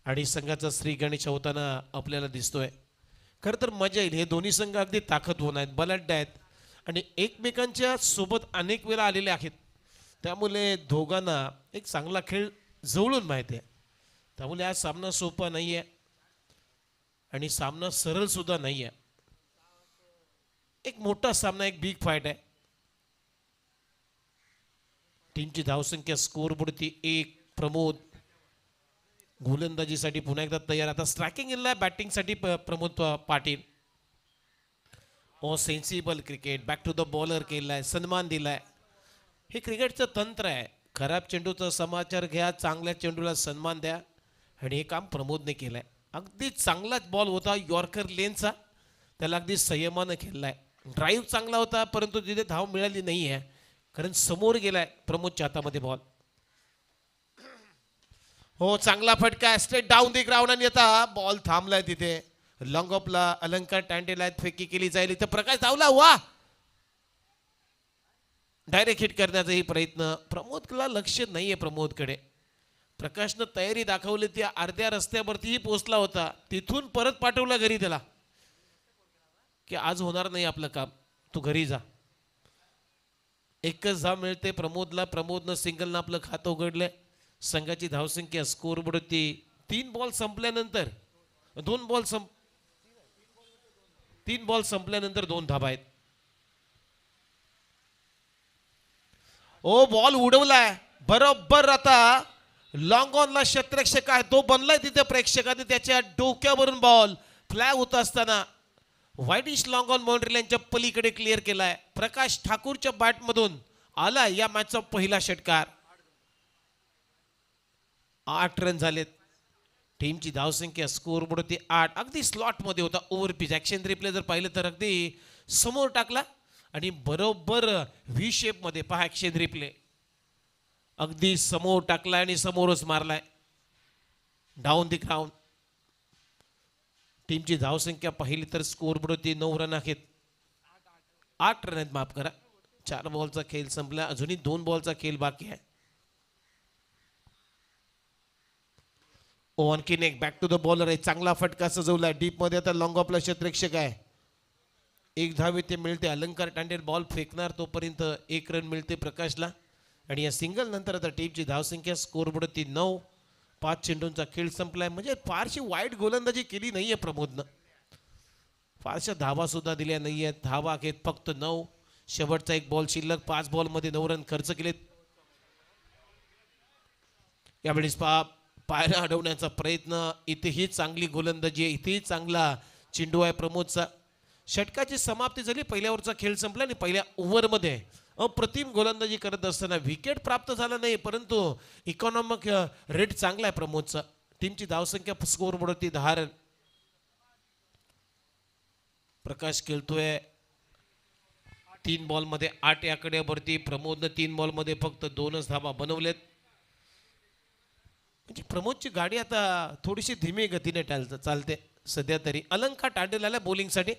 आणि संघाचा श्री गणेश होताना आपल्याला दिसतोय. खरं तर मजा येईल. हे दोन्ही संघ अगदी ताकदवान आहेत, बलाढ्य आहेत आणि एकमेकांच्या सोबत अनेक वेळा आलेले आहेत. त्यामुळे दोघांना एक चांगला खेळ जवळून माहिती आहे. त्यामुळे हा सामना सोपा नाही आहे आणि सामना सरळ सुद्धा नाही आहे. एक मोठा सामना, एक बिग फाईट आहे. टीमची धावसंख्या स्कोअरवरती 1. प्रमोद गोलंदाजीसाठी पुन्हा एकदा तयार. आता स्ट्रायकिंग इनलाय बॅटिंगसाठी Pramod Patil. Sensible cricket, back to the bowler केलाय, सन्मान दिलाय. हे क्रिकेटचं तंत्र आहे. खराब चेंडूचा समाचार घ्या, चांगल्या चेंडूला सन्मान द्या आणि हे काम प्रमोदने केलंय. अगदी चांगलाच बॉल होता यॉर्कर लेनचा, त्याला अगदी संयमानं खेळलाय. ड्राईव्ह चांगला होता परंतु तिथे धाव मिळाली नाही आहे कारण समोर गेलाय प्रमोदच्या हातामध्ये बॉल. हो, चांगला फटका, स्ट्रेट डाऊन दी ग्राउंड आणि आता बॉल थांबलाय तिथे. लॉंग ऑफला अलंकार टांडेला फेकी केली जाईल. इथं प्रकाश धावला. वा, डायरेक्ट हिट करण्याचाही प्रयत्न. प्रमोदला लक्ष नाहीये प्रमोदकडे. प्रकाशनं तयारी दाखवली, ती अर्ध्या रस्त्यावरतीही पोहोचला होता, तिथून परत पाठवला घरी त्याला की आज होणार नाही आपलं काम, तू घरी जा. एकच धाव मिळते प्रमोदला. प्रमोदनं सिंगलनं आपलं खातं उघडलंय. संघाची धावसंख्या स्कोअरवरती 3 बॉल संपल्यानंतर 3 बॉल संपल्यानंतर 2 धाबा आहेत. ओ, बॉल उडवलाय बरोबर. आता लॉंग ऑनला क्षेत्ररक्षक आहे, तो बनलाय तिथे प्रेक्षकाने. त्याच्या डोक्यावरून बॉल फ्लॅग होत असताना वाईडिश लॉंग ऑन बाउंड्री लाईनच्या पलीकडे क्लिअर केलाय. प्रकाश ठाकूरच्या बॅटमधून आला या मॅचचा पहिला षटकार. 8 रन झालेत. टीमची धावसंख्या स्कोअरवरती 8. अगदी स्लॉटमध्ये होता. ओव्हरपिच ॲक्शन रिप्ले जर पाहिलं तर अगदी समोर टाकला आणि बरोबर व्ही शेपमध्ये. पहा ॲक्शन रिप्ले, अगदी समोर टाकलाय आणि समोरच मारलाय. Down the ground. टीमची धावसंख्या पाहिली तर स्कोअरवरती 9 रन आहेत. 8 रन आहेत, माफ करा. 4 बॉलचा खेळ संपला, अजूनही 2 बॉलचा खेळ बाकी आहे. आणखीन एक बॅक टू द बॉलर आहे. चांगला फटका सजवलाय डीप मध्ये. आता लॉंग ऑफला क्षेत्ररक्षक आहे. 1 धाव इथे मिळते. अलंकार टांडेल बॉल फेकणार, तोपर्यंत 1 रन मिळते प्रकाशला. आणि या सिंगल नंतर आता टीमची धावसंख्या स्कोअरवरती 9. 5 चेंडूंचा खेळ संपलाय. म्हणजे फारशी वाईट गोलंदाजी केली नाहीये प्रमोदनं. फारशा धावा सुद्धा दिल्या नाहीयेत. धावा आहेत फक्त 9. शेवटचा 1 बॉल शिल्लक. 5 बॉलमध्ये 9 रन खर्च केलेत. यावेळेस पायऱ्या अडवण्याचा प्रयत्न. इथेही चांगली गोलंदाजी आहे, इथेही चांगला चेंडू आहे प्रमोदचा. षटकाची समाप्ती झाली. पहिल्या ओव्हरचा खेळ संपला आणि पहिल्या ओव्हरमध्ये अप्रतिम गोलंदाजी करत असताना विकेट प्राप्त झाला नाही, परंतु इकॉनॉमिक रेट चांगला आहे प्रमोदचा. टीमची धावसंख्या स्कोअरवरती 10 रन. प्रकाश खेळतोय 3 बॉलमध्ये 8 या कड्यावरती. प्रमोदनं 3 बॉलमध्ये फक्त 2च धावा बनवलेत. म्हणजे प्रमोदची गाडी आता थोडीशी धीमी गतीने चालते सध्या तरी. अलंकार टांडेल आला बॉलिंगसाठी.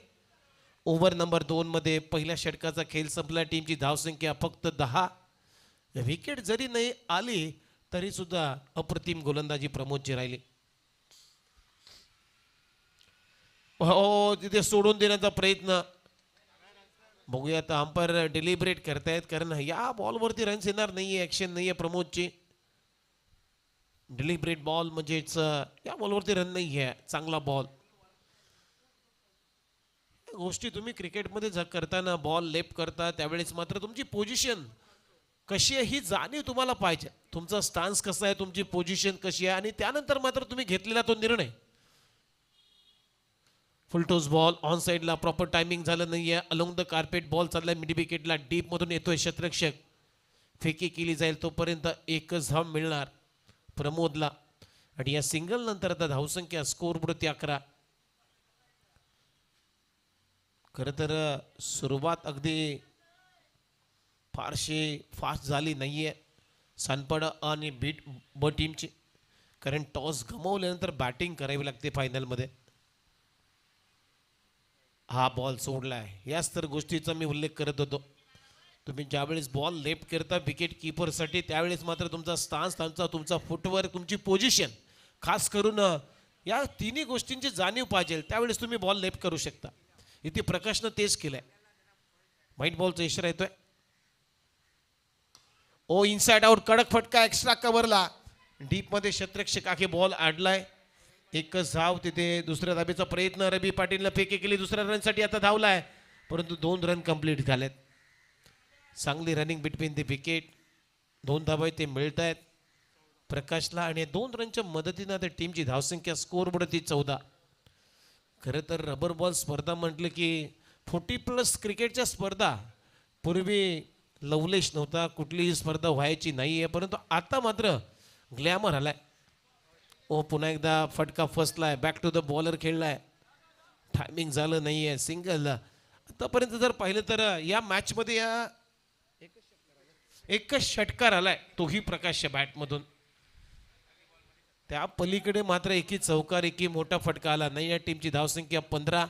ओव्हर नंबर 2 मध्ये पहिल्या षटकाचा खेळ संपला. टीमची धावसंख्या फक्त 10. विकेट जरी नाही आली तरी सुद्धा अप्रतिम गोलंदाजी प्रमोदची राहिली. हो, तिथे सोडून देण्याचा प्रयत्न. बघूया आता अंपायर डिलिब्रेट करतायत कारण या बॉलवरती रन्स येणार नाहीये. ऍक्शन नाहीये प्रमोदची. डिलिब्रेट बॉल म्हणजेच या बॉलवरती रन नाही आहे. चांगला बॉल. गोष्टी तुम्ही क्रिकेटमध्ये करताना बॉल लेफ्ट करता त्यावेळेस मात्र तुमची पोझिशन कशी आहे ही जाणीव तुम्हाला पाहिजे. तुमचा स्टान्स कसा आहे, तुमची पोझिशन कशी आहे आणि त्यानंतर मात्र तुम्ही घेतलेला तो निर्णय. फुलटोस बॉल ऑन साइडला प्रॉपर टायमिंग झालं नाहीये. अलोंग द कार्पेट बॉल चाललाय मिड विकेटला. डीप मधून येतोय क्षेत्ररक्षक. फेकी केली जाईल तोपर्यंत 1च धाव मिळणार प्रमोदला. आणि या सिंगल नंतर आता धावसंख्या स्कोअरवरती 11. खरं तर सुरुवात अगदी फारशी फास्ट झाली नाहीये सानपाडा आणि ब टीमची, कारण टॉस गमावल्यानंतर बॅटिंग करावी लागते फायनलमध्ये. हा बॉल सोडलाय. याच तर गोष्टीचा मी उल्लेख करत होतो. तुम्ही ज्यावेळेस बॉल लेफ्ट करता विकेट किपरसाठी त्यावेळेस मात्र तुमचा स्टान्स, तुमचा फुटवर्क, तुमची पोझिशन खास करून या तिन्ही गोष्टींची जाणीव पाहिजे, त्यावेळेस तुम्ही बॉल लेफ्ट करू शकता. इथे प्रकाशनं तेच केलंय. व्हाईट बॉलचा इशारा येतोय. ओ इनसाइड आउट, कडक फटका एक्स्ट्रा कव्हरला. डीप मध्ये क्षेत्ररक्षक आखे बॉल अडलाय. एकच धाव तिथे. दुसऱ्या धाबेचा प्रयत्न, रवी पाटीलनं फेकी केली दुसऱ्या रनसाठी, आता धावलाय परंतु 2 रन कंप्लीट झालेत. चांगली रनिंग बिटवीन दी विकेट. 2 धावा ते मिळत आहेत प्रकाशला आणि 2 रनच्या मदतीनं त्या टीमची धावसंख्या स्कोर ती 14. खरं तर रबर बॉल स्पर्धा म्हटलं की 40+ क्रिकेटच्या स्पर्धा पूर्वी लवलेश नव्हता, कुठलीही स्पर्धा व्हायची नाही आहे, परंतु आता मात्र ग्लॅमर आलाय. ओ पुन्हा एकदा फटका फसलाय, बॅक टू द बॉलर खेळलाय, टायमिंग झालं नाही आहे. सिंगल आतापर्यंत जर पाहिलं तर या मॅचमध्ये या एकच षटकार आलाय, तोही प्रकाशच्या बॅटमधून. त्या पलीकडे मात्र एकी चौकार, एकी मोठा फटका आला नाही. या टीमची धावसंख्या 15.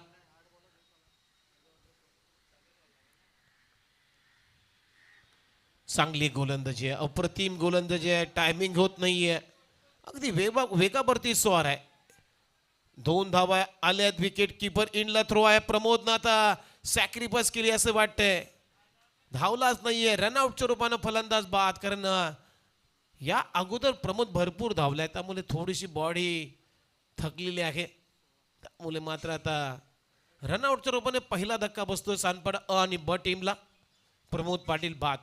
चांगली गोलंदाजी आहे, अप्रतिम गोलंदाजी आहे, टायमिंग होत नाहीये, अगदी वेगावरती स्वार आहे. 2 धावा आल्यात. विकेट किपर इनला थ्रो आहे. प्रमोदनं आता सॅक्रिफाईस केली असं वाटतंय, धावलाच नाहीये. रनआउटच्या रूपानं फलंदाज बाद, कारण या अगोदर प्रमोद भरपूर धावलाय, त्यामुळे थोडीशी बॉडी थकलेली आहे. त्यामुळे मात्र आता रनआउटच्या रूपाने पहिला धक्का बसतोय सानपाडा अ आणि ब टीमला. प्रमोद पाटील बाद.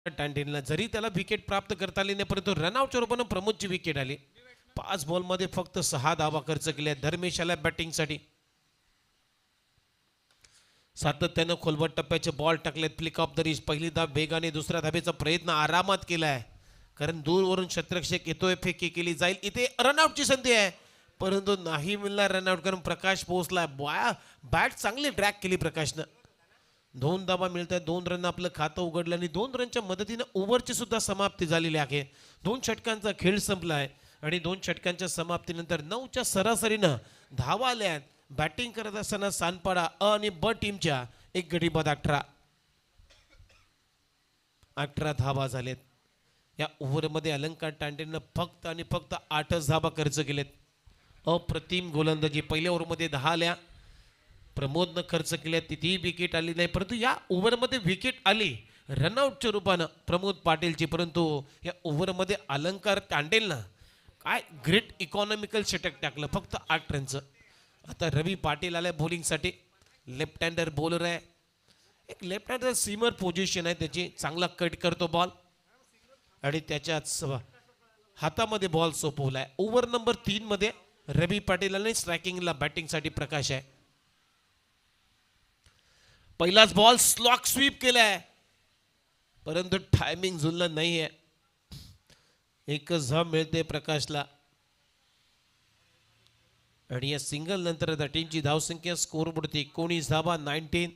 टांडेलला जरी त्याला विकेट प्राप्त करता आली नाही, परंतु रनआउटच्या रूपानं प्रमोदची विकेट आली. 5 बॉलमध्ये फक्त 6 धावा खर्च केल्या. धर्मेश आला बॅटिंगसाठी. सातत्यानं खोलवट टप्प्याचे बॉल टाकलेत. Flick of the wrist. पहिली धाव वेगाने, दुसऱ्या धावेचा प्रयत्न आरामात केलाय, कारण दूरवरून क्षेत्ररक्षक येतोय, फेकी केली जाईल. इथे रनआउटची संधी आहे, परंतु नाही मिळणार रनआउट, कारण प्रकाश पोहोचलाय. बॅट चांगली ट्रॅक केली प्रकाशनं. 2 धावा मिळत आहेत. 2 रन आपलं खातं उघडलं आणि 2 रनच्या मदतीनं ओव्हरची सुद्धा समाप्ती झालेली आहे. 2 षटकांचा खेळ संपलाय आणि 2 षटकांच्या समाप्तीनंतर 9च्या सरासरीनं धावा आल्या. बॅटिंग करत असताना सानपाडा अ आणि ब टीमच्या एक गडी बाद 18 धावा झालेत. या ओव्हरमध्ये अलंकार टांडेनं फक्त आणि फक्त 8च धावा खर्च केलेत. अप्रतिम गोलंदाजी. पहिल्या ओव्हरमध्ये 10 आल्या. प्रमोदनं खर्च केल्या, तिथेही विकेट आली नाही, परंतु या ओव्हरमध्ये विकेट आली रनआउटच्या रूपानं प्रमोद पाटीलची. परंतु या ओव्हरमध्ये अलंकार टांडेलनं काय ग्रेट इकॉनॉमिकल षटक टाकलं, फक्त 8 रनचं. आता रवी पाटील आलाय बॉलिंगसाठी. लेफ्ट हँडर बॉलर आहे. एक लेफ्ट हँडर सीमर पोझिशन आहे त्याची. चांगला कट करतो बॉल आणि त्याच्याच हातामध्ये बॉल सोपवलाय. ओव्हर नंबर 3 मध्ये रवी पाटील आणि स्ट्रायकिंगला बॅटिंगसाठी प्रकाश आहे. पहिलाच बॉल स्लॉक स्वीप केलाय, परंतु टायमिंग जुळलं नाहीये. एकच धाव मिळते प्रकाशला आणि या सिंगल नंतर आता टीमची धावसंख्या स्कोर पडते 19 धावा. 19.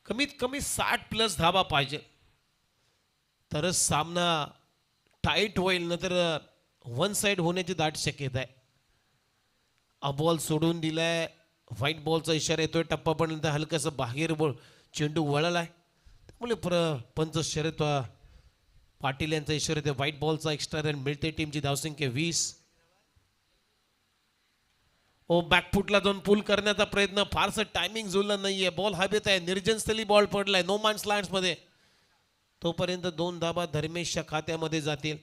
कमीत कमी 60+ धावा पाहिजे तरच सामना टाईट होईल, नंतर 1 साइड होण्याची दाट शक्यता आहे. बॉल सोडून दिलाय. व्हाईट बॉलचा इशारा येतोय. टप्पा पडल्यानंतर हलकासा बाहेर बॉल चेंडू वळलाय, त्यामुळे पंच शर्यत पाटील यांचा इशारा येतो. व्हाईट बॉलचा एक्स्ट्रा रन मिळते. टीमची धावसंख्या 20. बॅकफुटला जाऊन पुल करण्याचा प्रयत्न, फारसं टायमिंग जुळलं नाहीये. बॉल हवेत आहे, निर्जन स्थली बॉल पडलाय, नो मॅन्स लँड्स मध्ये. तोपर्यंत 2 धाबा धर्मेशच्या खात्यामध्ये जातील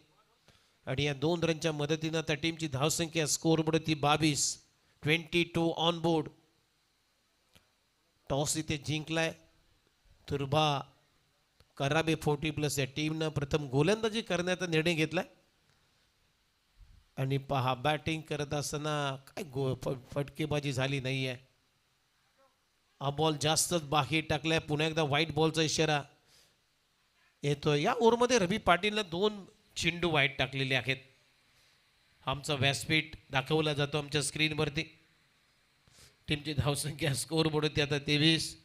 आणि या 2 रनच्या मदतीनं त्या टीमची धावसंख्या स्कोर पडती 22. 22 ऑन बोर्ड. टॉस इथे जिंकलाय तुर्भा कराबे 40+. या टीमनं प्रथम गोलंदाजी करण्याचा निर्णय घेतलाय आणि पहा बॅटिंग करत असताना काय फटकेबाजी झाली नाहीये. हा बॉल जास्तच बाहेर टाकलाय. पुन्हा एकदा व्हाईट बॉलचा इशारा येतोय. या ओव्हरमध्ये रवी पाटीलनं 2 चेंडू वाईट टाकलेले आहेत. आमचा व्यासपीठ दाखवला जातो आमच्या स्क्रीनवरती. टीमची धावसंख्या स्कोर बोर्डवरती आता 23.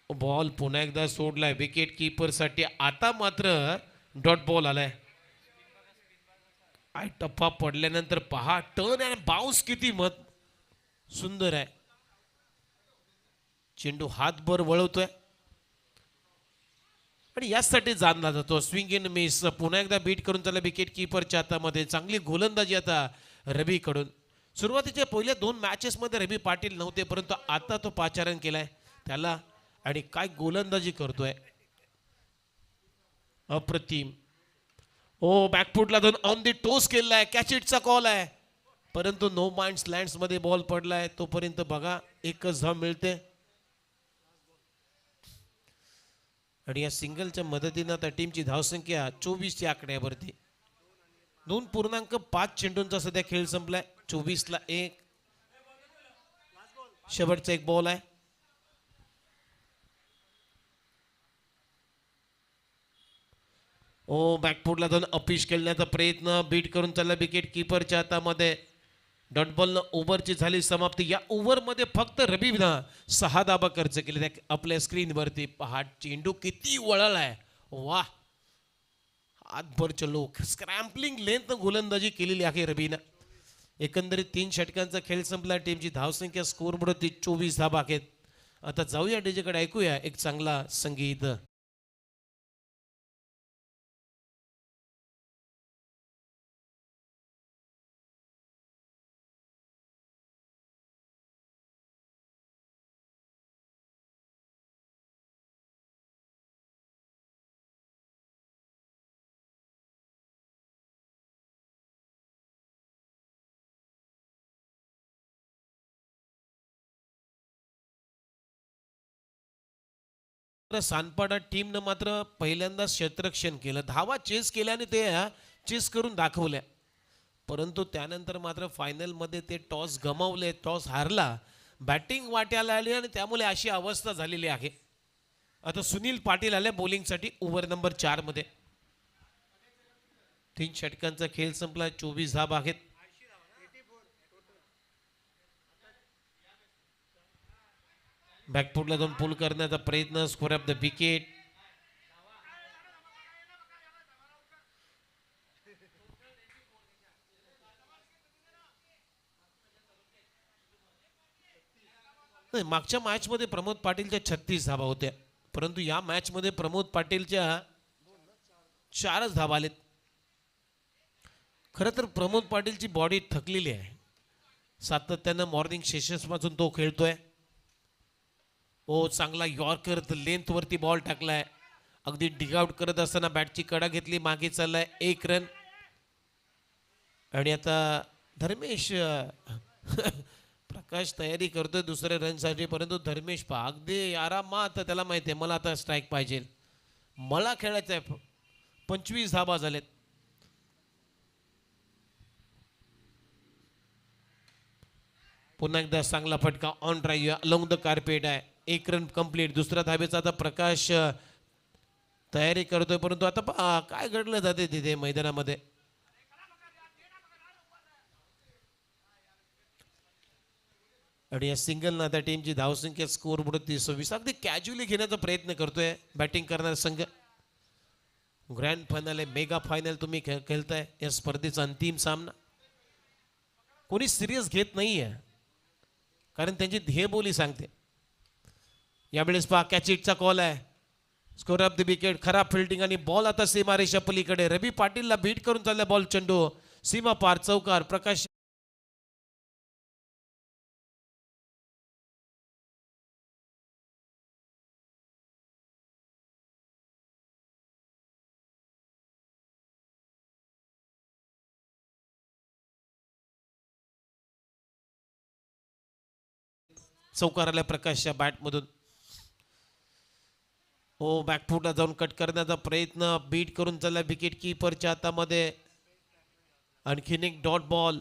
बॉल पुन्हा एकदा सोडलाय विकेट किपर साठी. आता मात्र डॉट बॉल आलाय. काय टप्पा पडल्यानंतर पहा टर्न आणि बाउन्स किती सुंदर आहे. चेंडू हातभर वळवतोय आणि यासाठी जाणला जातो. Swing in miss. पुन्हा एकदा बीट करून त्याला विकेट किपरच्या हातामध्ये. चांगली गोलंदाजी आता रवी कडून. सुरुवातीच्या पहिल्या 2 मॅचेस मध्ये रवी पाटील नव्हते, परंतु आता तो पाचारण केलाय त्याला आणि काय गोलंदाजी करतोय, अप्रतिम. ओ बॅकफुटला जाऊन ऑन दी टोस केलाय. कॅच इटचा कॉल आहे, परंतु नो माइंड्स लँड्स मध्ये बॉल पडलाय. तोपर्यंत बघा एकच धाव मिळते आणि या सिंगलच्या मदतीने आता टीमची धावसंख्या 24च्या आकड्यावरती. 2.5 चेंडूंचा सध्या खेळ संपलाय. 24 ला 1. शेवटचा एक बॉल आहे. ओ बॅकफुटला जाऊन अपिश खेळण्याचा प्रयत्न. बीट करून चालला विकेट किपरच्या हातामध्ये. डॉट बॉलनं ओव्हरची झाली समाप्ती. या ओव्हरमध्ये फक्त रवीनं 6 धाबा खर्च केले. आपल्या स्क्रीनवरती पहा चेंडू किती वळलाय. वा, हातभर चलो. स्क्रॅम्पलिंग लेंथ गोलंदाजी केलेली आहे रवीनं. एकंदरीत 3 षटकांचा खेळ संपला. टीमची धावसंख्या स्कोरबोर्डवरती 24 धाबा आहेत. आता जाऊया डीजेकडे, ऐकूया एक चांगला संगीत. सानपाडा टीमनं मात्र पहिल्यांदा क्षेत्ररक्षण केलं. धावा चेस केल्याने ते चेस करून दाखवल्या, परंतु त्यानंतर मात्र फायनलमध्ये ते टॉस गमावले, टॉस हारला. बॅटिंग वाट्याला आली आणि त्यामुळे अशी अवस्था झालेली आहे. आता सुनील पाटील आले बॉलिंगसाठी ओव्हर नंबर 4 मध्ये. 3 षटकांचा खेळ संपला. 24 धाबा आहेत. बॅकफुटला जाऊन पुल करण्याचा प्रयत्न. Score of the wicket. मागच्या मॅच मध्ये प्रमोद पाटीलच्या 36 धाबा होत्या, परंतु या मॅच मध्ये प्रमोद पाटीलच्या 4च धाबा आलेत. खरं तर प्रमोद पाटीलची बॉडी थकलेली आहे. सातत्यानं मॉर्निंग सेशन्स पासून तो खेळतोय. ओ चांगला यॉर्कर लेंथ वरती बॉल टाकलाय. अगदी डिगआउट करत असताना बॅटची कडा घेतली, मागे चाललाय. 1 रन. आणि आता धर्मेश प्रकाश तयारी करतोय दुसऱ्या रनसाठी, परंतु धर्मेश पहा अगदी आरामात. त्याला माहिती आहे मला आता स्ट्राईक पाहिजे, मला खेळायचं आहे. 25 धाबा झालेत. पुन्हा एकदा चांगला फटका on drive along the carpet आहे. 1 रन कंप्लीट. दुसऱ्या धाबेचा आता प्रकाश तयारी करतोय, परंतु आता काय घडलं जाते तिथे मैदानामध्ये. आणि या सिंगलनं आता टीमची धावसंख्या स्कोर बोर्ड 26. अगदी कॅज्युअली घेण्याचा प्रयत्न करतोय बॅटिंग करणारा संघ. ग्रँड फायनल आहे, मेगा फायनल तुम्ही खेळताय. या स्पर्धेचा अंतिम सामना कोणी सिरियस घेत नाहीये, कारण त्यांची ध्येयबोली सांगते. यावेळेस पहा कॅच इटचा कॉल आहे. Score of the wicket. खराब फिल्डिंग आणि बॉल आता सीमारेषा पलीकडे. रवी पाटीलला बीट करून चालला बॉल. चेंडू सीमा पार, चौकार. प्रकाश चौकार आल्या प्रकाशच्या बॅटमधून. ओ बॅकफुटला जाऊन कट करण्याचा प्रयत्न. बीट करून चालला विकेट किपरच्या हातामध्ये. आणखीन एक डॉट बॉल.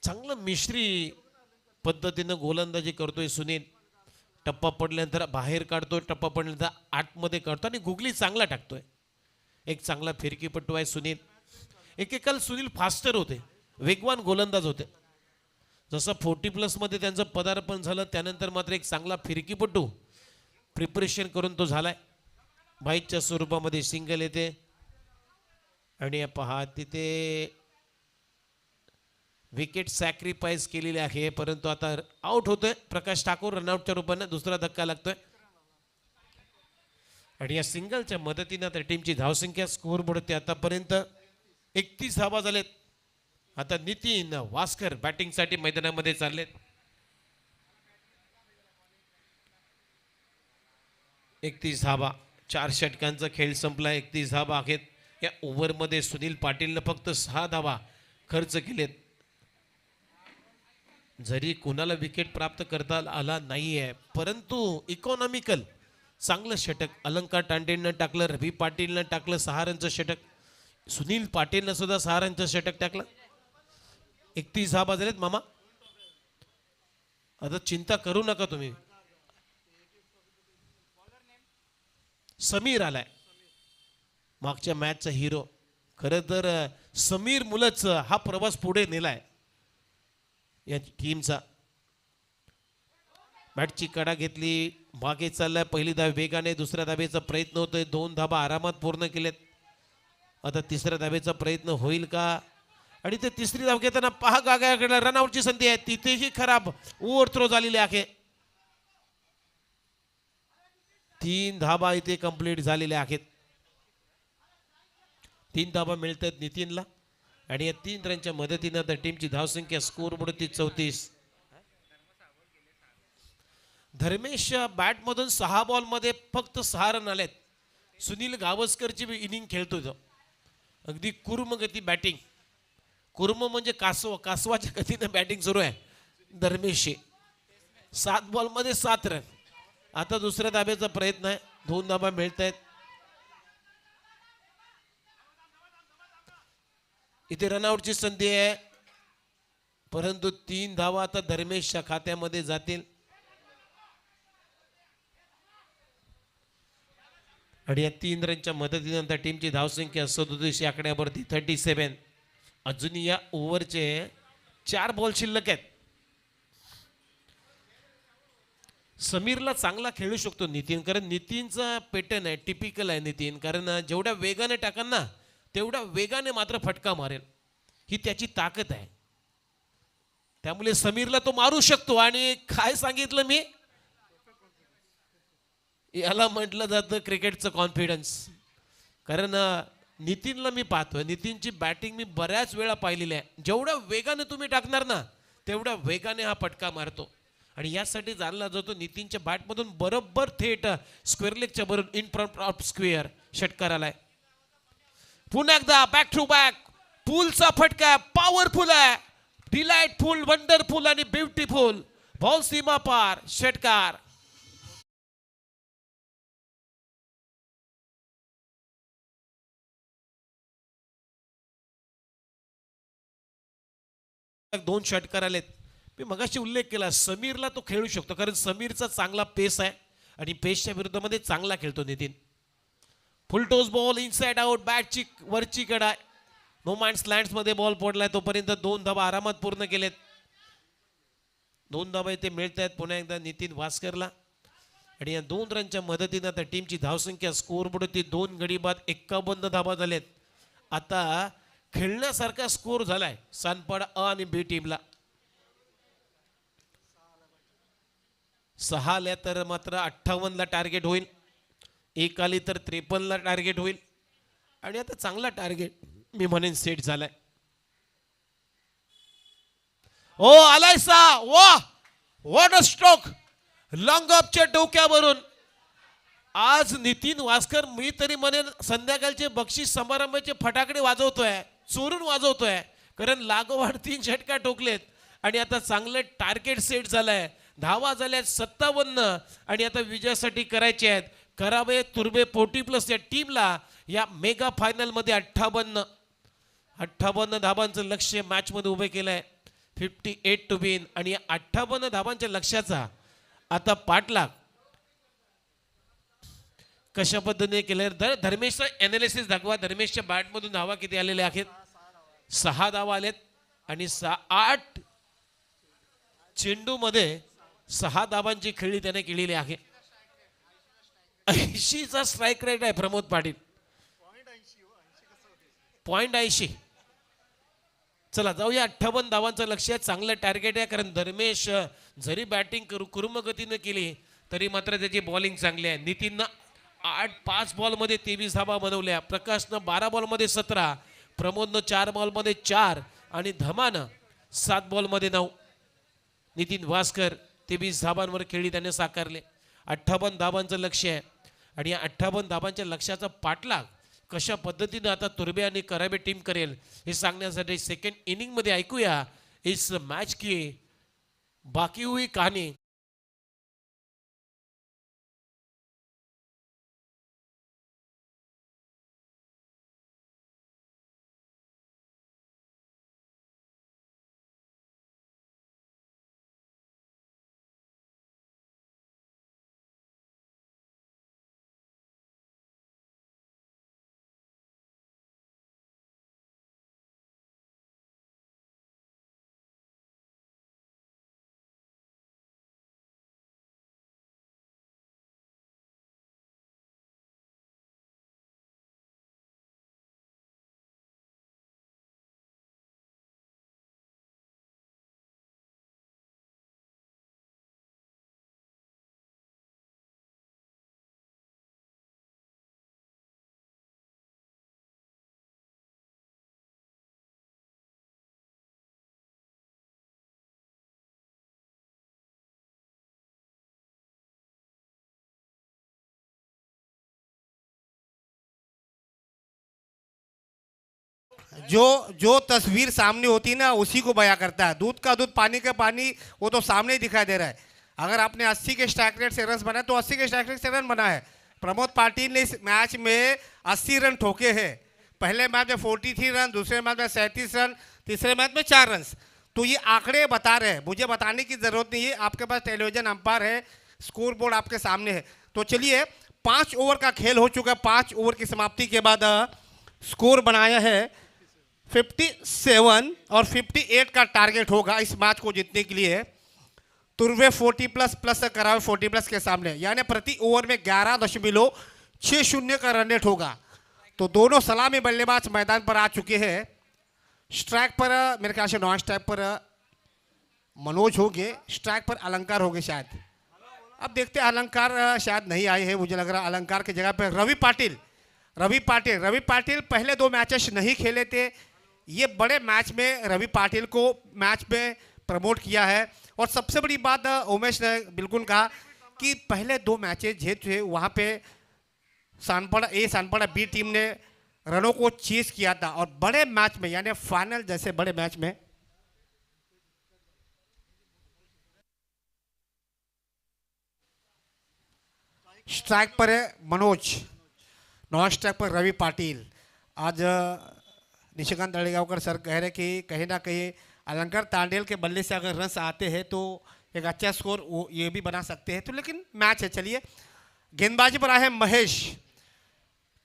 चांगलं मिश्री पद्धतीनं गोलंदाजी करतोय सुनील. टप्पा पडल्यानंतर बाहेर काढतोय, टप्पा पडल्यानंतर आतमध्ये काढतो आणि गुगली चांगला टाकतोय. एक चांगला फिरकीपटू आहे सुनील. एकेकाल सुनील फास्टर होते, वेगवान गोलंदाज होते, जसं 40+ मध्ये त्यांचं पदार्पण झालं त्यानंतर मात्र एक चांगला फिरकीपटू प्रिपरेशन करून तो झालाय. बाईकच्या स्वरूपामध्ये सिंगल येते आणि पहा तिथे विकेट सॅक्रिफाईस केलेली आहे, परंतु आता आउट होतोय प्रकाश ठाकूर रनआउटच्या रूपाने. दुसरा धक्का लागतोय आणि या सिंगलच्या मदतीने तर टीमची धावसंख्या स्कोर बोर्डते आतापर्यंत 31 धावा झालेत. आता नितीन वास्कर बॅटिंगसाठी मैदानामध्ये चाललेत. 31 धावा, 4 षटकांचा खेळ संपला. 31 धावा आहेत. या ओव्हरमध्ये सुनील पाटीलनं फक्त 6 धावा खर्च केलेत. जरी कुणाला विकेट प्राप्त करता आला नाहीये, परंतु इकॉनॉमिकल चांगलं षटक अलंकार टांडेनं टाकलं, रवी पाटीलनं टाकलं 6 रनचं षटक, सुनील पाटीलनं सुद्धा 6 रनचं षटक टाकलं. 31 धावा झालेत मामा. आता चिंता करू नका तुम्ही. समीर आलाय, मागच्या मॅचचा हिरो. खरं तर समीर मुलंच हा प्रवास पुढे नेलाय या टीमचा. बॅटची कडा घेतली, मागे चाललाय. पहिली धाव वेगाने, दुसऱ्या धावेचा प्रयत्न होतोय. 2 धावा आरामात पूर्ण केलेत. आता तिसऱ्या धावेचा प्रयत्न होईल का? आणि ते तिसरी धाव घेताना पहा गागाकडे रनआउटची संधी आहे, तिथेही खराब ओव्हर थ्रो झालेली आहे. 3 धावा इथे कंप्लीट झालेल्या आहेत. 3 धावा मिळतात नितीनला आणि या 3 रनच्या मदतीने तर टीमची धावसंख्या स्कोर बोर्डती 34. धर्मेश बॅटमधून 6 बॉलमध्ये फक्त 6 रन आलेत. सुनील गावस्करची इनिंग खेळतोय तो. अगदी कुर्म गती बॅटिंग. कुर्म म्हणजे कासवाच्या गतीनं बॅटिंग सुरू आहे धर्मेशची. 7 बॉलमध्ये 7 रन. आता दुसऱ्या धाब्याचा प्रयत्न आहे. 2 धाबा मिळत आहेत. इथे रनआउटची संधी आहे, परंतु 3 धावा आता धर्मेशच्या खात्यामध्ये जातील. आणि या 3 रनच्या मदतीनंतर टीमची धावसंख्या 37 या आकड्यावरती 37. अजून या ओव्हरचे 4 बॉल शिल्लक आहेत. समीरला चांगला खेळू शकतो नितीन, कारण नितीनचा पॅटर्न आहे, टिपिकल आहे नितीन. कारण जेवढ्या वेगाने टाकाल ना तेवढ्या वेगाने मात्र फटका मारेल, ही त्याची ताकद आहे. त्यामुळे समीरला तो मारू शकतो. आणि काय सांगितलं मी, याला म्हटलं जातं क्रिकेटचं कॉन्फिडन्स. कारण नितीनला मी पाहतोय, नितीनची बॅटिंग मी बऱ्याच वेळा पाहिलेली आहे. जेवढ्या वेगाने तुम्ही टाकणार ना तेवढ्या वेगाने हा फटका मारतो. आणि यासाठी जाणला जातो नितीनच्या बॅटमधून बरोबर थेट स्क्वेअर लेगच्या भरून इन फ्रंट ऑफ स्क्वेअर षटकार आलाय. पुन्हा एकदा बॅक टू बॅक पूलचा फटका पॉवरफुल आहे, डिलाइटफुल, वंडरफुल आणि ब्युटिफुल. बॉल सीमा पार षटकार. दोन षटकार आलेत. मी मगाशी उल्लेख केला समीरला तो खेळू शकतो, कारण समीरचा चांगला पेस आहे आणि पेसच्या विरुद्धमध्ये चांगला खेळतो Nitin. Full toss ball inside out, बॅटची वरची कडा, नो माइंड स्लॅन्ड्स मध्ये बॉल पडलाय. तोपर्यंत 2 धावा आरामात पूर्ण केलेत. 2 धावा इथे मिळत आहेत पुन्हा एकदा नितीन वास्करला. आणि या 2 रनच्या मदतीने आता टीमची धावसंख्या स्कोर बोर्डवरती 2 गडी बाद 51 धावा झालेत. आता खेळण्यासारखा स्कोर झालाय सानपाडा अ आणि बी टीमला. 6 आल्या तर मात्र 58 ला टार्गेट होईल, 1 आली तर 53 ला टार्गेट होईल. आणि आता चांगला टार्गेट मी म्हणेन सेट झालाय. ओ आलाय सा, वा व्हॉट अ स्ट्रोक. लॉंग ऑफच्या डोक्यावरून आज नितीन वास्कर मी तरी म्हणेन संध्याकाळचे बक्षीस समारंभाचे फटाकडे वाजवतोय, चोरून वाजवतोय. कारण लागोवाड 3 षटका ठोकलेत आणि आता चांगलं टार्गेट सेट झालंय. धावा झाल्यात 57 आणि आता विजयासाठी करायचे आहेत. करावे तुर्बे 40+ या टीमला या मेगा फायनल मध्ये 58 धावांचं लक्ष्य मॅच मध्ये उभे केलंय. 58 टू विन. आणि या 58 धावांच्या लक्ष्याचा आता पाठलाग कशा पद्धतीने केलं. धर्मेशचा एनालिसिस दाखवा. धर्मेशच्या बॅट मधून धावा किती आलेल्या आहेत? 6 धावा आलेत आणि 8 चेंडू मध्ये 6 धावांची खेळी त्याने केलेली आहे. 80चा स्ट्राईक रेट आहे प्रमोद पाटील. 0.80. चला जाऊया. 58 धावांचं लक्ष आहे. चांगलं टार्गेट आहे, कारण धर्मेश जरी बॅटिंग कुरुम गतीनं केली तरी मात्र त्याची बॉलिंग चांगली आहे. नितीननं 5 बॉलमध्ये 23 धावा बनवल्या. प्रकाशनं 12 बॉलमध्ये 17, प्रमोदनं 4 बॉलमध्ये 4 आणि धमानं 7 बॉलमध्ये 9. नितीन वास्कर 23 धावांवर खेळी त्याने साकारले. 58 धावांचं लक्ष आहे आणि या 58 धावांच्या लक्ष्याचा पाठलाग कशा पद्धतीने आता तुर्बे आणि कराबे टीम करेल हे सांगण्यासाठी सेकंड इनिंग मध्ये ऐकूया इस मैच की बाकी हुई कहानी. जो जो तस्वीर सामने होती है ना उसी को बयां करता है. दूध का दूध पानी का पानी, वो तो सामने ही दिखाई दे रहा है. अगर आपने 80 के स्ट्राइक रेट से रन बनाए तो 80 के स्ट्राइक रेट से रन बना है. प्रमोद पाटिल ने इस मैच में 80 रन ठोके हैं. पहले मैच में 43 रन, दूसरे मैच में 37 रन, तीसरे मैच में 4 रन. तो ये आंकड़े बता रहे हैं, मुझे बताने की जरूरत नहीं है. आपके पास टेलीविजन अंपायर है, स्कोर बोर्ड आपके सामने है. तो चलिए, 5 ओवर का खेल हो चुका है. 5 ओवर की समाप्ति के बाद स्कोर बनाया है 57 और 58 का टारगेट होगा इस मैच को जीतने के लिए. तुर्वे 40 प्लस करावे 40 प्लस के सामने, यानी प्रति ओवर में 11.60 का रन रेट होगा. तो दोनों सलामी बल्लेबाज मैदान पर आ चुके हैं. स्ट्राइक पर मेरे ख्याल से नॉन स्ट्राइक पर मनोज होंगे, स्ट्राइक पर अलंकार होंगे शायद. अब देखते हैं. अलंकार शायद नहीं आए हैं, मुझे लग रहा अलंकार की जगह पर रवि पाटिल पहले 2 मैचेस नहीं खेले थे. ये बड़े मैच में रवि पाटिल को मैच में प्रमोट किया है. और सबसे बड़ी बात उमेश ने बिल्कुल कहा कि पहले 2 मैचेस जीते वहाँ पे सानपड़ा बी टीम ने रनों को चेस किया था. और बड़े मैच में, यानी फाइनल जैसे बड़े मैच में स्ट्राइक पर है मनोज, नॉन स्ट्राइक पर रवि पाटिल. आज निशिकांत तळेगावकर सर कह रहे कि कहीं ना कहीं अलंकार तांडेल के बल्ले से अगर रन्स आते हैं तो एक अच्छा स्कोर वो ये भी बना सकते हैं. तो लेकिन मैच है. चलिए, गेंदबाजी पर आए हैं महेश,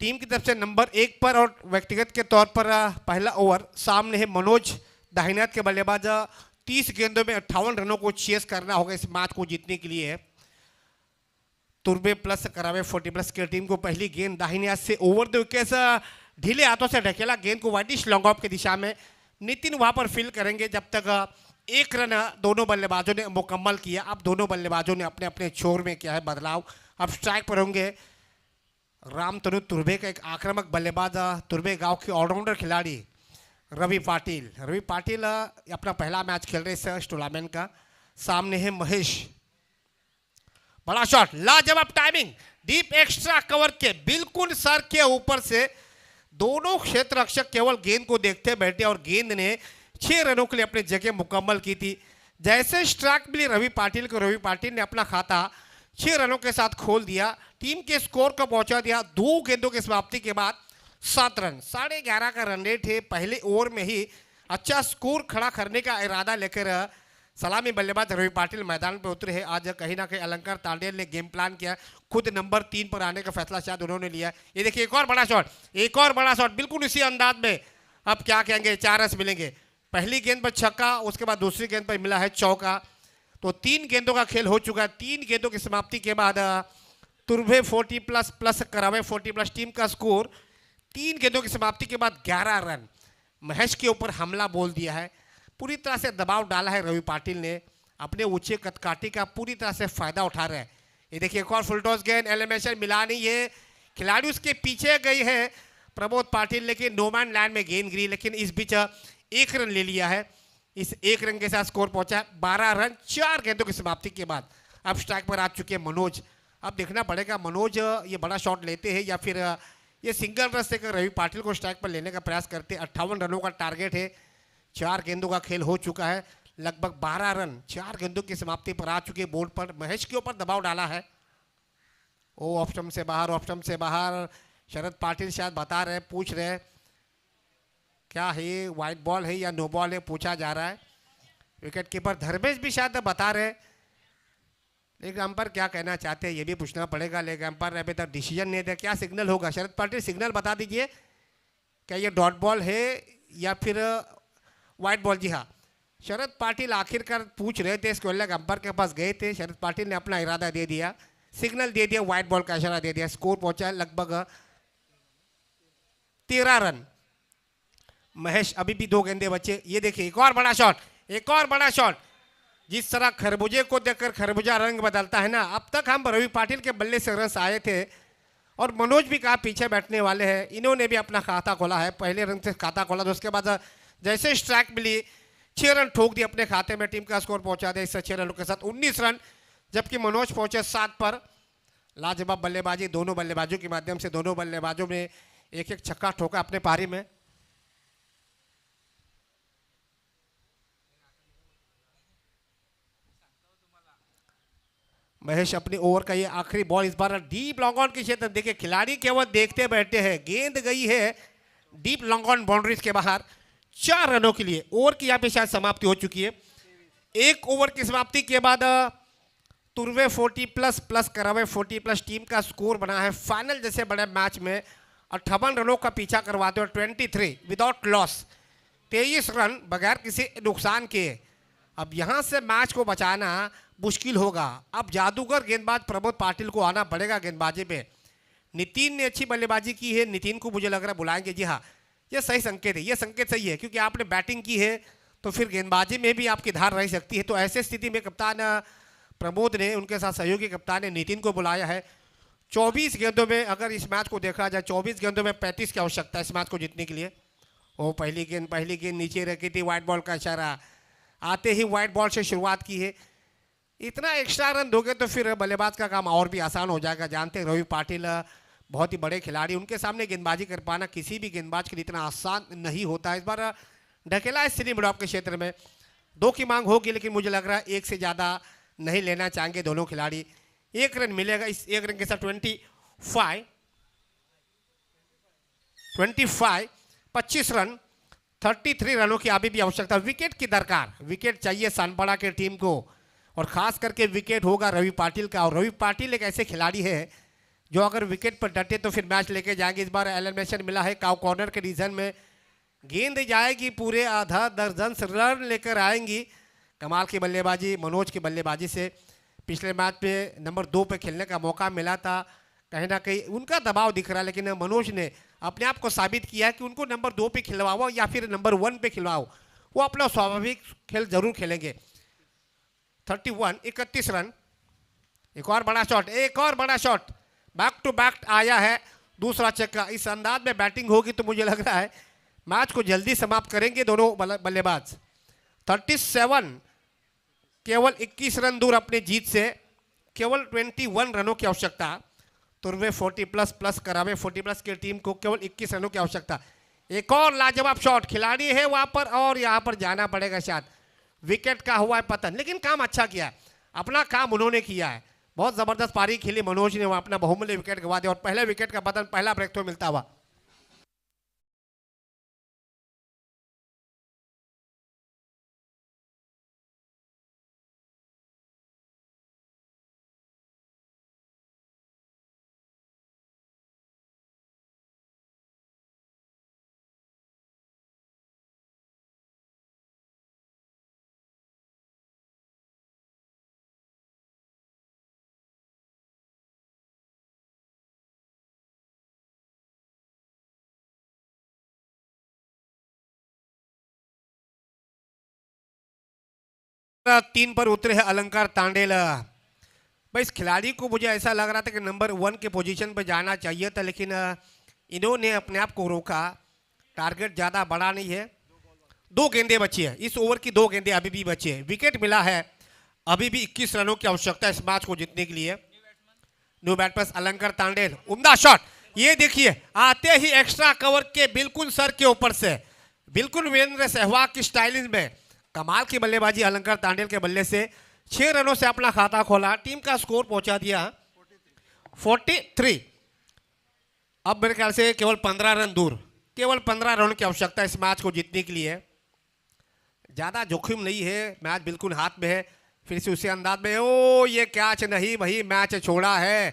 टीम की तरफ से नंबर 1 पर. और व्यक्तिगत के तौर पर पहला ओवर सामने है मनोज, दाहिने हाथ के बल्लेबाज. 30 गेंदों में 58 रनों को चेस करना होगा इस मैच को जीतने के लिए. तुर्बे प्लस करावे 40 प्लस की टीम को पहली गेंद दाहिने हाथ से ओवर द विकेट्स ढीले हाथों से ढकेला गेंद को वाइडिश लॉन्ग ऑफ की दिशा में. नितिन वहां पर फील करेंगे जब तक 1 रन दोनों बल्लेबाजों ने मुकम्मल किया. अब दोनों बल्लेबाजों ने अपने अपने छोर में किया है बदलाव. अब स्ट्राइक पर होंगे रामतनु तुर्बे का एक आक्रामक बल्लेबाज, तुर्बे गांव के ऑलराउंडर खिलाड़ी रवि पाटिल अपना पहला मैच खेल रहे इस टूर्नामेंट का. सामने है महेश, बड़ा शॉट, लाजवाब टाइमिंग, डीप एक्स्ट्रा कवर के बिल्कुल सर के ऊपर से. दोनों क्षेत्र रक्षक केवल गेंद को देखते बैठे और गेंद ने 6 रनों के लिए अपनी जगह मुकम्मल की थी. जैसे स्ट्राइक मिली रवि पाटिल ने अपना खाता 6 रनों के साथ खोल दिया. टीम के स्कोर को पहुंचा दिया 2 गेंदों की समाप्ति के बाद 7 रन. 11.5 का रन रेट है. पहले ओवर में ही अच्छा स्कोर खड़ा करने का इरादा लेकर सलामी बल्लेबाज रवि पाटिल मैदान पर उतरे हैं. आज कहीं ना कहीं अलंकार तांडेल ने गेम प्लान किया, खुद नंबर 3 पर आने का फैसला शायद उन्होंने लिया. ये देखिए, एक और बड़ा शॉट बिल्कुल इसी अंदाज में. अब क्या कहेंगे, 4 रन मिलेंगे. पहली गेंद पर छक्का, उसके बाद दूसरी गेंद पर मिला है चौका. तो 3 गेंदों का खेल हो चुका है। 3 गेंदों की समाप्ति के बाद तुर्भे 40 प्लस प्लस करावे 40 प्लस टीम का स्कोर 3 गेंदों की समाप्ति के बाद 11 रन। महेश के ऊपर हमला बोल दिया है, पूरी तरह से दबाव डाला है रवि पाटिल ने, अपने ऊंचे कदकाठी का पूरी तरह से फायदा उठा रहे हैं। ये देखिए एक और फुल टॉस गेंद, एलिमिनेशन मिला नहीं है, खिलाड़ी उसके पीछे गई है प्रमोद पाटिल, लेकिन नो मैन लैंड में गेंद गिरी, लेकिन इस बीच 1 रन ले लिया है। इस 1 रन के साथ स्कोर पहुंचा 12 रन 4 गेंदों की समाप्ति के बाद। अब स्ट्राइक पर आ चुके हैं मनोज। अब देखना पड़ेगा मनोज ये बड़ा शॉट लेते हैं या फिर ये सिंगल रन से रवि पाटिल को स्ट्राइक पर लेने का प्रयास करते। 58 रनों का टारगेट है, 4 गेंदों का खेल हो चुका है, लगभग 12 रन 4 गेंदों की समाप्ति पर आ चुके बोर्ड पर। महेश के ऊपर दबाव डाला है, ओ ऑफ स्टंप से बाहर, ऑफ स्टंप से बाहर। शरद पाटिल शायद बता रहे, पूछ रहे क्या है, वाइट बॉल है या नो बॉल है, पूछा जा रहा है। विकेट कीपर धर्मेश भी शायद बता रहे, लेकिन अंपायर क्या कहना चाहते हैं ये भी पूछना पड़ेगा। लेकिन अंपायर अभी तक डिसीजन नहीं दिया, क्या सिग्नल होगा। शरद पाटिल सिग्नल बता दीजिए, क्या ये डॉट बॉल है या फिर वाइट बॉल। जी हाँ, शरद पाटिल आखिरकार पूछ रहे थे, इसको अलग अंपायर के पास गए थे, शरद पाटिल ने अपना इरादा दे दिया, सिग्नल दे दिया, व्हाइट बॉल का इशारा दे दिया। स्कोर पहुंचा है लगभग 13 रन। महेश अभी भी 2 गेंदे बचे। ये देखिए एक और बड़ा शॉट, एक और बड़ा शॉट। जिस तरह खरबूजे को देखकर खरबूजा रंग बदलता है ना, अब तक हम रवि पाटिल के बल्ले से रन आए थे और मनोज भी कहा पीछे बैठने वाले हैं। इन्होंने भी अपना खाता खोला है, पहले रन से खाता खोला, तो उसके बाद जैसे स्ट्राइक मिली 6 रन ठोक दिए अपने खाते में। टीम का स्कोर पहुंचा दिया इससे 6 रनों के साथ 19 रन, जबकि मनोज पहुंचे 7 पर। लाजवाब बल्लेबाजी दोनों बल्लेबाजों के माध्यम से, दोनों बल्लेबाजों ने एक एक छक्का ठोका अपने पारी में। महेश अपनी ओवर का ये आखिरी बॉल, इस बार डीप लॉन्ग ऑन के क्षेत्र। देखिए खिलाड़ी केवल देखते बैठे हैं, गेंद गई है डीप लॉन्ग ऑन बाउंड्रीज के बाहर 4 रनों के लिए। ओवर की यहाँ पे शायद समाप्ति हो चुकी है। 1 ओवर की समाप्ति के बाद तुर्वे 40 प्लस प्लस करावे 40 प्लस टीम का स्कोर बना है फाइनल जैसे बड़े मैच में 58 रनों का पीछा करवाते हुए 23 विदाउट लॉस, 23 रन बगैर किसी नुकसान के। अब यहाँ से मैच को बचाना मुश्किल होगा। अब जादूगर गेंदबाज प्रमोद पाटिल को आना पड़ेगा गेंदबाजी पे। नितिन ने अच्छी बल्लेबाजी की है, नितिन को मुझे लग रहा है बुलाएंगे। जी हाँ, ये सही संकेत है, ये संकेत सही है, क्योंकि आपने बैटिंग की है तो फिर गेंदबाजी में भी आपकी धार रह सकती है। तो ऐसे स्थिति में कप्तान प्रमोद ने, उनके साथ सहयोगी कप्तान ने नितिन को बुलाया है। 24 गेंदों में अगर इस मैच को देखा जाए, 24 गेंदों में 35 की आवश्यकता है इस मैच को जीतने के लिए। वो पहली गेंद नीचे रखी थी, व्हाइट बॉल का इशारा आते ही व्हाइट बॉल से शुरुआत की है। इतना एक्स्ट्रा रन दोगे तो फिर बल्लेबाज का काम और भी आसान हो जाएगा। जानते हैं रवि पाटिल बहुत ही बड़े खिलाड़ी, उनके सामने गेंदबाजी कर पाना किसी भी गेंदबाज के लिए इतना आसान नहीं होता है। इस बार ढकेला है सिनी मिडॉप के क्षेत्र में, 2 की मांग होगी, लेकिन मुझे लग रहा है 1 से ज़्यादा नहीं लेना चाहेंगे दोनों खिलाड़ी। 1 रन मिलेगा, इस 1 रन के साथ 25 रन, 33 रनों की अभी भी आवश्यकता। विकेट की दरकार, विकेट चाहिए सानपाड़ा के टीम को, और खास करके विकेट होगा रवि पाटिल का। और रवि पाटिल एक ऐसे खिलाड़ी है जो अगर विकेट पर डटे तो फिर मैच लेके जाएंगे। इस बार एलिमिनेशन मिला है काउ कॉर्नर के रीजन में, गेंद जाएगी पूरे आधा दर्जन रन लेकर आएंगी। कमाल की बल्लेबाजी मनोज की बल्लेबाजी से। पिछले मैच पे नंबर 2 पे खेलने का मौका मिला था, कहीं ना कहीं उनका दबाव दिख रहा है, लेकिन मनोज ने अपने आप को साबित किया कि उनको नंबर 2 पे खिलवाओ या फिर नंबर 1 पे खिलवाओ, वो अपना स्वाभाविक खेल जरूर खेलेंगे। 31 रन। एक और बड़ा शॉट, एक और बड़ा शॉट, बैक टू बैक आया है दूसरा छक्का। इस अंदाज में बैटिंग होगी तो मुझे लग रहा है मैच को जल्दी समाप्त करेंगे दोनों बल्लेबाज। 37, केवल 21 रन दूर अपने जीत से, केवल 21 रनों की आवश्यकता। तुर्वे 40 प्लस प्लस करावे 40 प्लस की टीम को केवल 21 रनों की आवश्यकता। एक और लाजवाब शॉट, खिलाड़ी है वहां पर और यहां पर जाना पड़ेगा शायद। विकेट का हुआ है पतन, लेकिन काम अच्छा किया है, अपना काम उन्होंने किया है। बहुत जबरदस्त पारी खेली मनोज ने, वहां अपना बहुमूल्य विकेट गवा दिया और पहले विकेट का पतन, पहला ब्रेक तो मिलता हुआ। 3 पर उतरे हैं अलंकार तांडेल। भाई इस खिलाड़ी को मुझे ऐसा लग रहा था कि नंबर 1 के पोजीशन पर जाना चाहिए था, लेकिन इन्होंने अपने आप को रोका। टारगेट ज़्यादा बड़ा नहीं है, 2 गेंदें बची है इस ओवर की, 2 गेंदें अभी भी बची है। विकेट मिला है, अभी भी 21 रनों की आवश्यकता है इस मैच को जीतने के लिए। न्यू बैटर्स अलंकार तांडेल, उम्दा शॉट, ये देखिए आते ही एक्स्ट्रा कवर के बिल्कुल सर के ऊपर से, बिल्कुल वीरेंद्र सहवाग की स्टाइलिंग में कमाल की बल्लेबाजी अलंकार तांडेल के बल्ले से 6 रनों से अपना खाता खोला, टीम का स्कोर पहुंचा दिया 43। अब मेरे ख्याल से केवल 15 रन दूर, केवल 15 रन की आवश्यकता इस मैच को जीतने के लिए। ज़्यादा जोखिम नहीं है, मैच बिल्कुल हाथ में है। फिर से उसी अंदाज में, ओ ये कैच नहीं, वही मैच छोड़ा है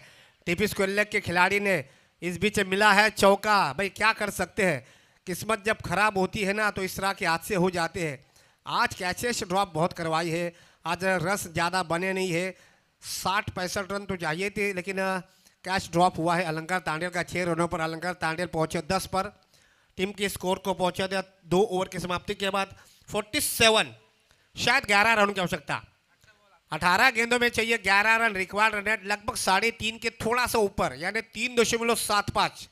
टीपी स्क्वेयर के खिलाड़ी ने। इस बीच मिला है चौका। भाई क्या कर सकते हैं, किस्मत जब खराब होती है ना तो इस तरह के हादसे हो जाते हैं। आज कैचेस ड्रॉप बहुत करवाई है, आज रस ज़्यादा बने नहीं है, 60-65 रन तो चाहिए थे, लेकिन कैच ड्रॉप हुआ है अलंकार तांडेल का। 6 रनों पर अलंकार तांडेल पहुंचे 10 पर, टीम के स्कोर को पहुंचा दिया 2 ओवर की समाप्ति के बाद 47, शायद 11 रन की आवश्यकता। 18 गेंदों में चाहिए 11 रन, रिक्वायर्ड रन रेट लगभग 3.5 के थोड़ा सा ऊपर, यानी 3.75,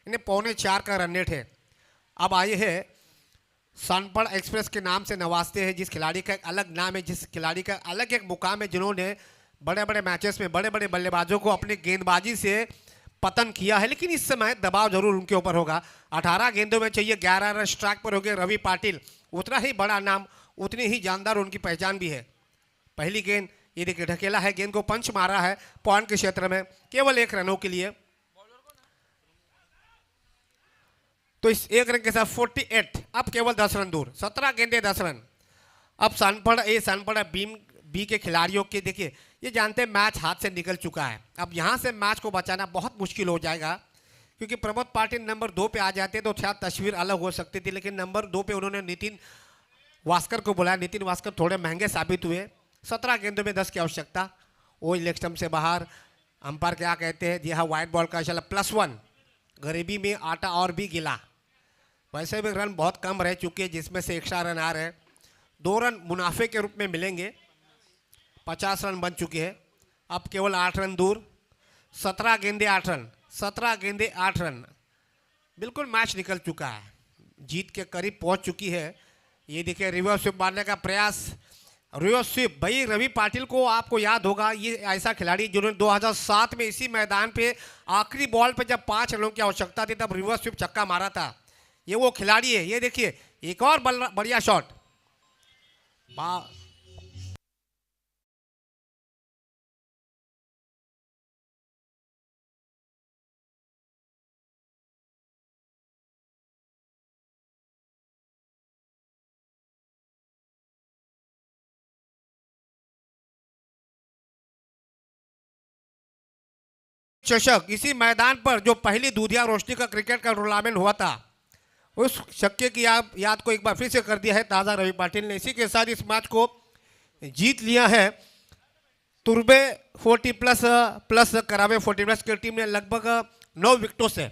इन्हें 3.25 का रन रेट है। अब आइए है सनपड़ एक्सप्रेस के नाम से नवाजते हैं, जिस खिलाड़ी का एक अलग नाम है, जिस खिलाड़ी का अलग एक मुकाम है, जिन्होंने बड़े बड़े मैचेस में बड़े बड़े बल्लेबाजों को अपनी गेंदबाजी से पतन किया है, लेकिन इस समय दबाव जरूर उनके ऊपर होगा। 18 गेंदों में चाहिए 11 रन, स्ट्राइक पर हो गए रवि पाटिल, उतना ही बड़ा नाम, उतनी ही जानदार उनकी पहचान भी है। पहली गेंद ये देखिए ढकेला है, गेंद को पंच मारा है पॉइंट के क्षेत्र में, केवल 1 रनों के लिए। तो इस 1 रन के साथ 48, अब केवल 10 रन दूर, 17 गेंदे 10 रन। अब सनपड़ बी के खिलाड़ियों के देखिए, ये जानते हैं मैच हाथ से निकल चुका है, अब यहाँ से मैच को बचाना बहुत मुश्किल हो जाएगा, क्योंकि प्रमोद पाटिल नंबर 2 पे आ जाते तो शायद तस्वीर अलग हो सकती थी, लेकिन नंबर 2 पे उन्होंने नितिन वास्कर को बुलाया। नितिन वास्कर थोड़े महंगे साबित हुए। 17 गेंदों में 10 की आवश्यकता। वो लेग स्टंप से बाहर, अंपायर क्या कहते हैं, जी हाँ वाइट बॉल का इशारा, +1। गरीबी में आटा और भी गिला। वैसे भी रन बहुत कम रह चुके हैं, जिसमें से एक्स्ट्रा रन आ रहे हैं, 2 रन मुनाफे के रूप में मिलेंगे। 50 रन बन चुके हैं, अब केवल 8 रन दूर, 17 गेंदे 8 रन, 17 गेंदे 8 रन, बिल्कुल मैच निकल चुका है, जीत के करीब पहुंच चुकी है। ये देखिए रिवर्स स्वीप मारने का प्रयास, रिवर्स स्वीप। भाई रवि पाटिल को आपको याद होगा, ये ऐसा खिलाड़ी जिन्होंने 2007 में इसी मैदान पे आखिरी बॉल पे जब 5 रनों की आवश्यकता थी तब रिवर्स स्वीप छक्का मारा था। ये वो खिलाड़ी है। ये देखिए एक और बढ़िया शॉट, चषक इसी मैदान पर जो पहली दूधिया रोशनी का क्रिकेट का टूर्नामेंट हुआ था, उस छक्के की याद को एक बार फिर से कर दिया है ताज़ा रवि पाटिल ने। इसी के साथ इस मैच को जीत लिया है। तुर्बे 40+ करावे 40+ की टीम ने लगभग 9 विकेटों से